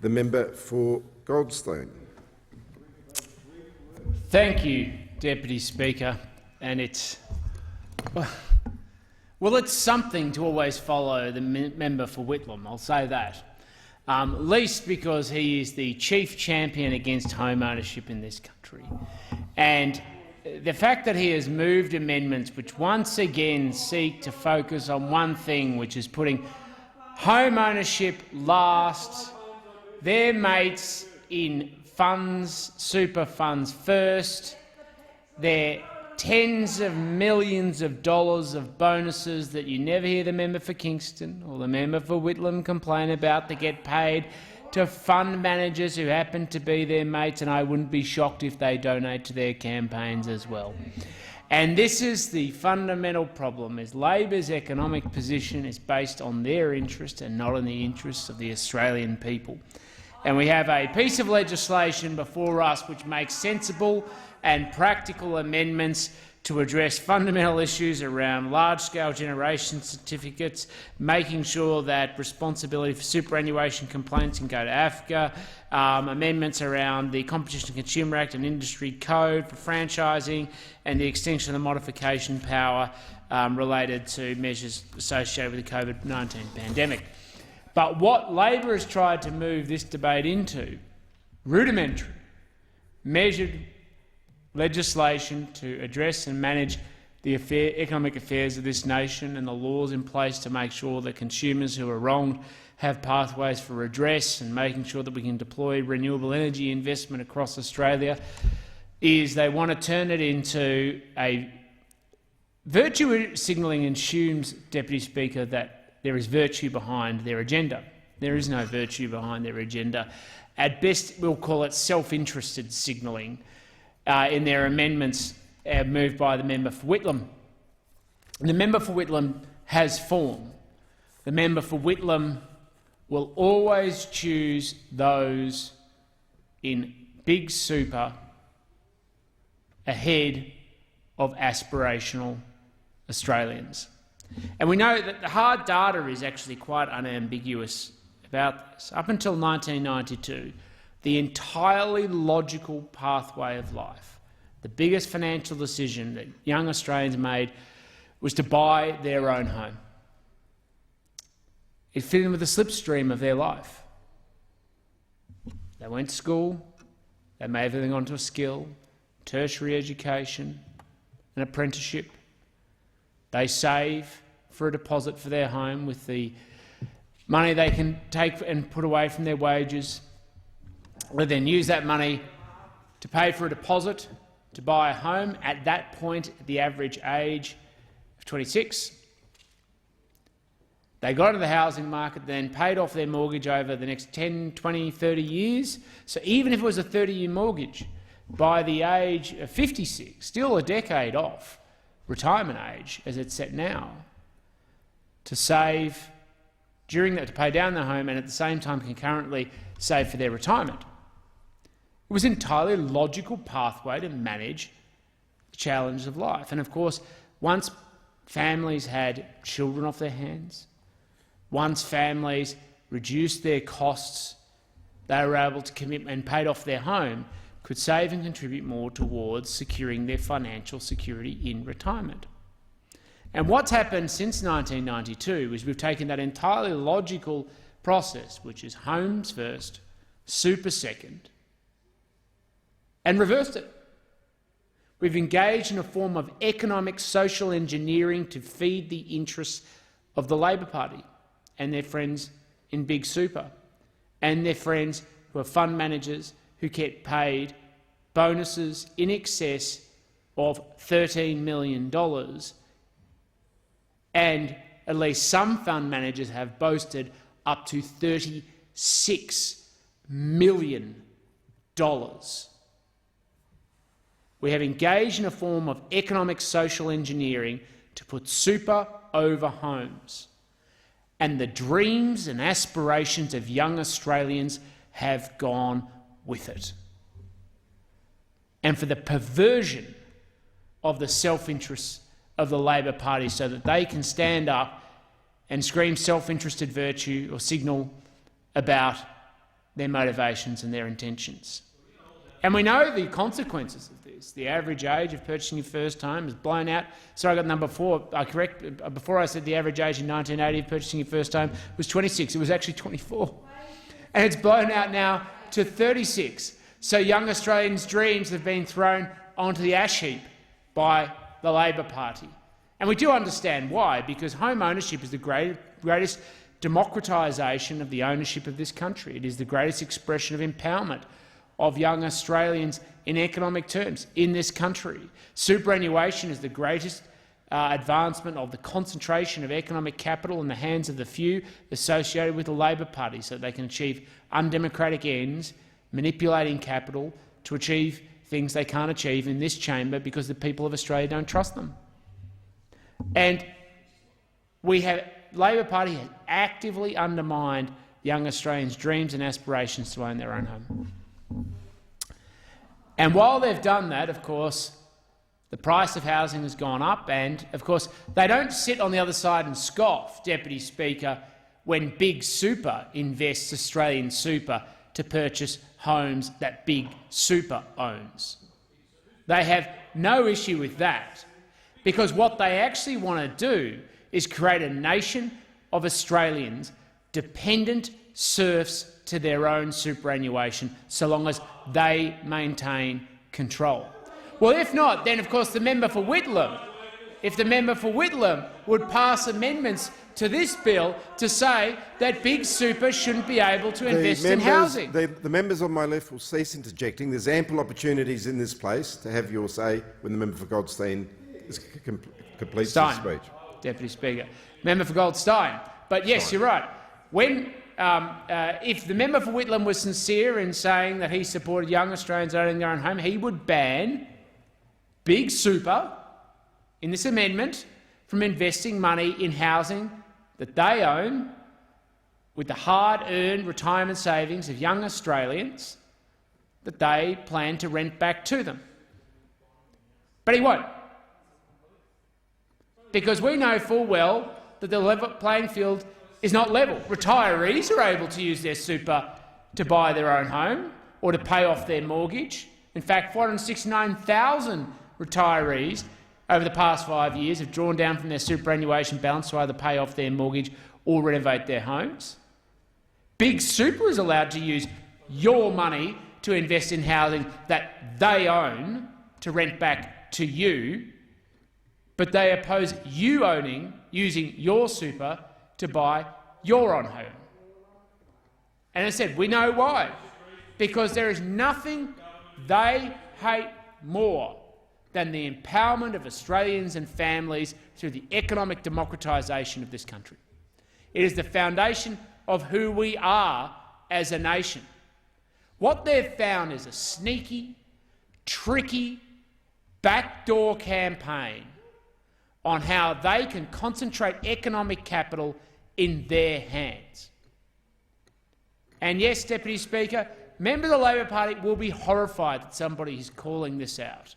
The member for Goldstein. Thank you, Deputy Speaker. And it's something to always follow the member for Whitlam, I'll say that. Least because he is the chief champion against home ownership in this country. And the fact that he has moved amendments which once again seek to focus on one thing, which is putting home ownership last, their mates in funds, super funds first, their tens of millions of dollars of bonuses that you never hear the member for Kingston or the member for Whitlam complain about that get paid to fund managers who happen to be their mates, and I wouldn't be shocked if they donate to their campaigns as well. And this is the fundamental problem, is Labor's economic position is based on their interest and not on the interests of the Australian people. And we have a piece of legislation before us which makes sensible and practical amendments to address fundamental issues around large-scale generation certificates, making sure that responsibility for superannuation complaints can go to AFCA, amendments around the Competition and Consumer Act and Industry Code for franchising, and the extension of the modification power related to measures associated with the COVID-19 pandemic. But what Labor has tried to move this debate into, rudimentary, measured legislation to address and manage the economic affairs of this nation and the laws in place to make sure that consumers who are wronged have pathways for redress, and making sure that we can deploy renewable energy investment across Australia, is they want to turn it into a virtue signalling. Assumes, Deputy Speaker, that there is virtue behind their agenda. There is no virtue behind their agenda. At best, we'll call it self-interested signalling in their amendments moved by the member for Whitlam. The member for Whitlam has form. The member for Whitlam will always choose those in big super ahead of aspirational Australians. And we know that the hard data is actually quite unambiguous about this. Up until 1992, the entirely logical pathway of life, the biggest financial decision that young Australians made, was to buy their own home. It fit in with the slipstream of their life. They went to school, they may have gone to a skill, tertiary education, an apprenticeship. They save for a deposit for their home with the money they can take and put away from their wages. They then use that money to pay for a deposit to buy a home. At that point, at the average age of 26, they got into the housing market, then paid off their mortgage over the next 10, 20, 30 years. So even if it was a 30-year mortgage, by the age of 56, still a decade off retirement age as it's set now, to save during that, to pay down their home and at the same time concurrently save for their retirement. It was an entirely logical pathway to manage the challenges of life. And of course, once families had children off their hands, once families reduced their costs, they were able to commit and paid off their home, could save and contribute more towards securing their financial security in retirement. And what's happened since 1992 is we've taken that entirely logical process, which is homes first, super second, and reversed it. We've engaged in a form of economic social engineering to feed the interests of the Labor Party and their friends in big super, and their friends who are fund managers who get paid bonuses in excess of $13 million, and at least some fund managers have boasted up to $36 million. We have engaged in a form of economic social engineering to put super over homes, and the dreams and aspirations of young Australians have gone with it. And for the perversion of the self-interests of the Labor Party so that they can stand up and scream self-interested virtue or signal about their motivations and their intentions. And we know the consequences of this. The average age of purchasing your first home is blown out. Sorry, I got number 4. Before I said the average age in 1980 of purchasing your first home was 26. It was actually 24. And it's blown out now to 36. So young Australians' dreams have been thrown onto the ash heap by the Labor Party. And we do understand why, because home ownership is the greatest democratisation of the ownership of this country. It is the greatest expression of empowerment of young Australians in economic terms in this country. Superannuation is the greatest advancement of the concentration of economic capital in the hands of the few associated with the Labor Party so they can achieve undemocratic ends, manipulating capital to achieve things they can't achieve in this chamber because the people of Australia don't trust them. And Labor Party has actively undermined young Australians' dreams and aspirations to own their own home. And while they've done that, of course, the price of housing has gone up, and, of course, they don't sit on the other side and scoff, Deputy Speaker, when Big Super invests Australian super to purchase homes that Big Super owns. They have no issue with that, because what they actually want to do is create a nation of Australians dependent serfs to their own superannuation, so long as they maintain control. Well, if not, then of course the member for Whitlam, if the member for Whitlam would pass amendments to this bill to say that Big Super shouldn't be able to invest in housing. The members on my left will cease interjecting. There's ample opportunities in this place to have your say when the member for Goldstein completes his speech. Deputy Speaker. Member for Goldstein. But yes, you're right. When if the member for Whitlam was sincere in saying that he supported young Australians owning their own home, he would ban Big Super in this amendment from investing money in housing that they own with the hard-earned retirement savings of young Australians that they plan to rent back to them. But he won't, because we know full well that the level playing field is not level. Retirees are able to use their super to buy their own home or to pay off their mortgage. In fact, 469,000 retirees over the past 5 years have drawn down from their superannuation balance to either pay off their mortgage or renovate their homes. Big Super is allowed to use your money to invest in housing that they own to rent back to you, but they oppose you using your super to buy your own home. And as I said, we know why. Because there is nothing they hate more than the empowerment of Australians and families through the economic democratisation of this country. It is the foundation of who we are as a nation. What they've found is a sneaky, tricky, backdoor campaign on how they can concentrate economic capital in their hands. And yes, Deputy Speaker, members of the Labor Party will be horrified that somebody is calling this out.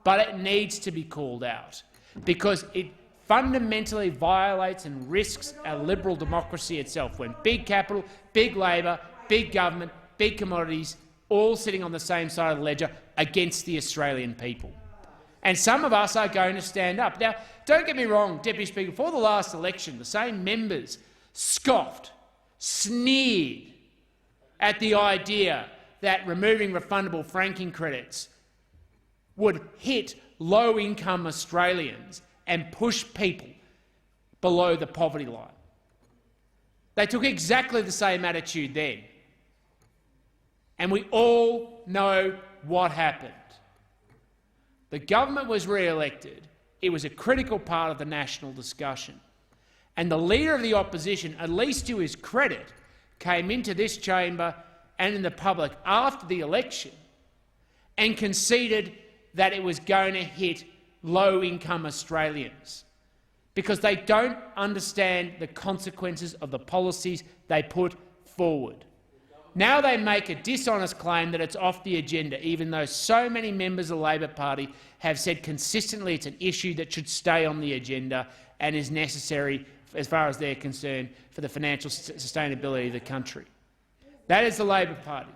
But it needs to be called out because it fundamentally violates and risks our liberal democracy itself when big capital, big Labor, big government, big commodities, all sitting on the same side of the ledger against the Australian people. And some of us are going to stand up. Now, don't get me wrong, Deputy Speaker, before the last election, the same members scoffed, sneered at the idea that removing refundable franking credits would hit low-income Australians and push people below the poverty line. They took exactly the same attitude then. And we all know what happened. The government was re-elected. It was a critical part of the national discussion. And the Leader of the Opposition, at least to his credit, came into this chamber and in the public after the election and conceded that it was going to hit low-income Australians because they don't understand the consequences of the policies they put forward. Now they make a dishonest claim that it's off the agenda, even though so many members of the Labor Party have said consistently it's an issue that should stay on the agenda and is necessary, as far as they're concerned, for the financial sustainability of the country. That is the Labor Party.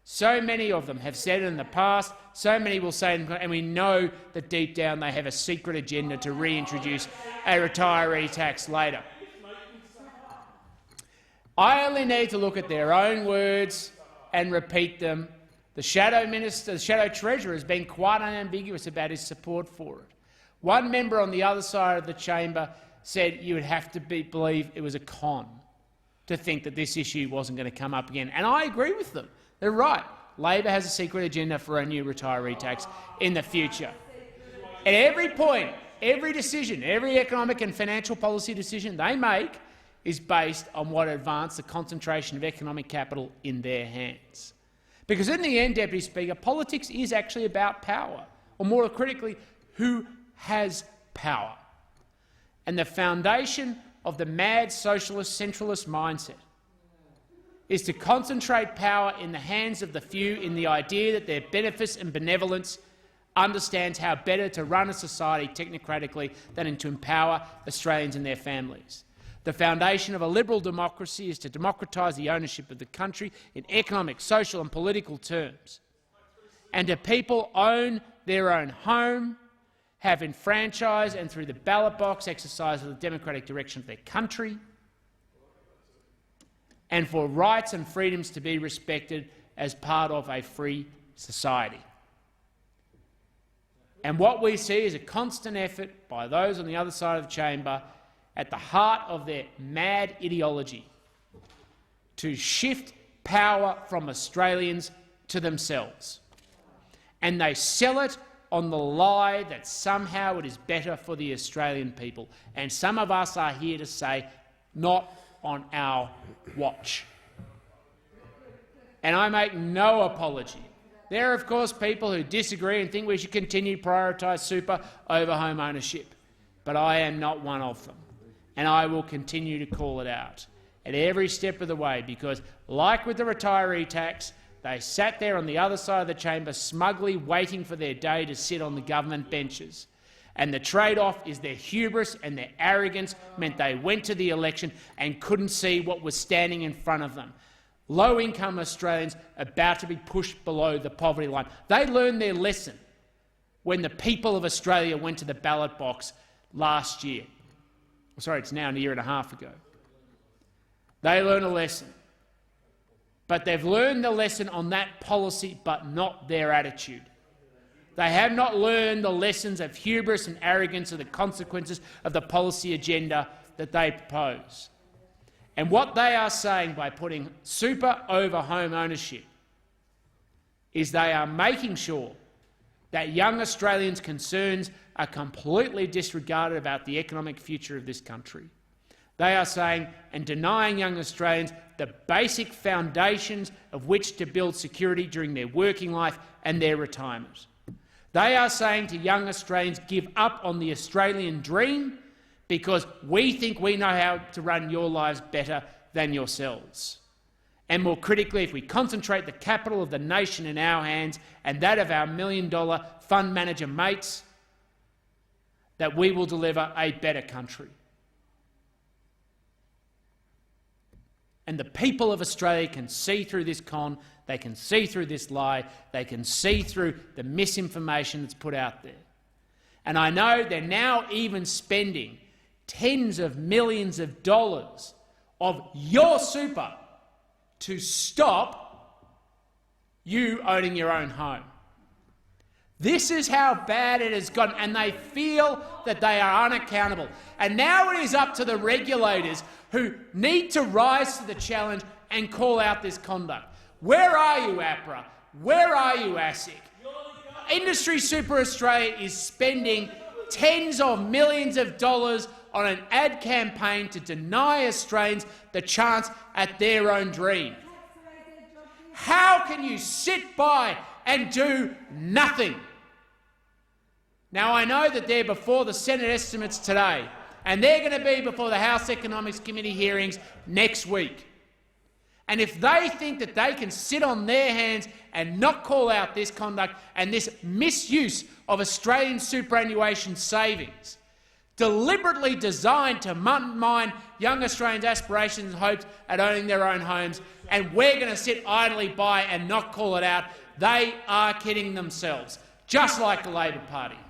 So many of them have said it in the past, so many will say it, and we know that deep down they have a secret agenda to reintroduce a retiree tax later. I only need to look at their own words and repeat them. The Shadow Minister, the Shadow Treasurer, has been quite unambiguous about his support for it. One member on the other side of the chamber said you would have to believe it was a con to think that this issue wasn't going to come up again. And I agree with them. They're right. Labor has a secret agenda for a new retiree tax in the future. At every point, every decision, every economic and financial policy decision they make is based on what advances the concentration of economic capital in their hands. Because in the end, Deputy Speaker, politics is actually about power, or more critically, who has power. And the foundation of the mad socialist centralist mindset is to concentrate power in the hands of the few in the idea that their beneficence and benevolence understands how better to run a society technocratically than to empower Australians and their families. The foundation of a liberal democracy is to democratise the ownership of the country in economic, social and political terms, and to people own their own home, have enfranchised and through the ballot box exercise the democratic direction of their country, and for rights and freedoms to be respected as part of a free society. And what we see is a constant effort by those on the other side of the chamber at the heart of their mad ideology to shift power from Australians to themselves. And they sell it on the lie that somehow it is better for the Australian people. And some of us are here to say, not on our watch. And I make no apology. There are, of course, people who disagree and think we should continue to prioritise super over home ownership. But I am not one of them. And I will continue to call it out at every step of the way because, like with the retiree tax, they sat there on the other side of the chamber smugly waiting for their day to sit on the government benches. And the trade-off is their hubris and their arrogance meant they went to the election and couldn't see what was standing in front of them. Low-income Australians about to be pushed below the poverty line. They learned their lesson when the people of Australia went to the ballot box last year. Sorry, it's now a year and a half ago. They learned a lesson. But they've learned the lesson on that policy, but not their attitude. They have not learned the lessons of hubris and arrogance of the consequences of the policy agenda that they propose. And what they are saying by putting super over home ownership is they are making sure that young Australians' concerns are completely disregarded about the economic future of this country. They are saying and denying young Australians the basic foundations of which to build security during their working life and their retirement. They are saying to young Australians, give up on the Australian dream because we think we know how to run your lives better than yourselves. And more critically, if we concentrate the capital of the nation in our hands and that of our million-dollar fund manager mates, that we will deliver a better country. And the people of Australia can see through this con, they can see through this lie, they can see through the misinformation that's put out there. And I know they're now even spending tens of millions of dollars of your super to stop you owning your own home. This is how bad it has gotten, and they feel that they are unaccountable. And now it is up to the regulators who need to rise to the challenge and call out this conduct. Where are you, APRA? Where are you, ASIC? Industry Super Australia is spending tens of millions of dollars on an ad campaign to deny Australians the chance at their own dream. How can you sit by and do nothing? Now, I know that they're before the Senate estimates today, and they're going to be before the House Economics Committee hearings next week. And if they think that they can sit on their hands and not call out this conduct and this misuse of Australian superannuation savings deliberately designed to undermine young Australians' aspirations and hopes at owning their own homes, and we're going to sit idly by and not call it out. They are kidding themselves, just like the Labor Party.